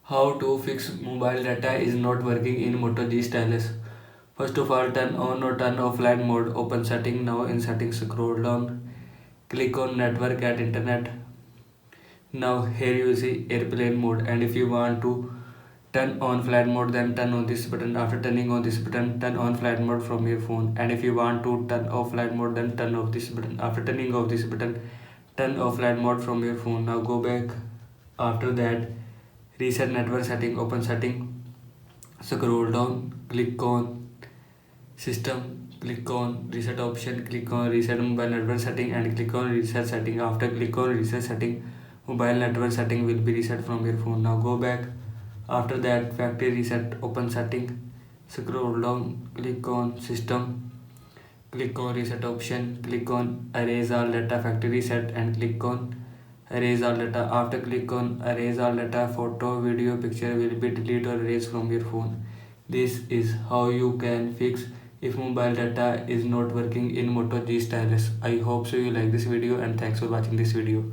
How to fix mobile data is not working in Moto G Stylus. First of all, turn on or turn off flight mode. Open setting. Now in settings, scroll down. Click on network at internet. Now here you see airplane mode, and if you want to turn on flight mode, then turn on this button. After turning on this button, turn on flight mode from your phone, and if you want to turn off flight mode, then turn off this button. After turning off this button, turn off flight mode from your phone. Now go back. After that, reset network setting. Open setting, scroll down, click on system, click on reset option, click on reset mobile network setting, and click on reset setting. After click on reset setting, mobile network setting will be reset from your phone. Now go back. After that, factory reset. Open setting, scroll down, click on system, click on reset option, click on erase all data factory reset, and click on erase all data. After click on erase all data, photo, video, picture will be deleted or erased from your phone. This is how you can fix if mobile data is not working in Moto G Stylus. I hope so you like this video, and thanks for watching this video.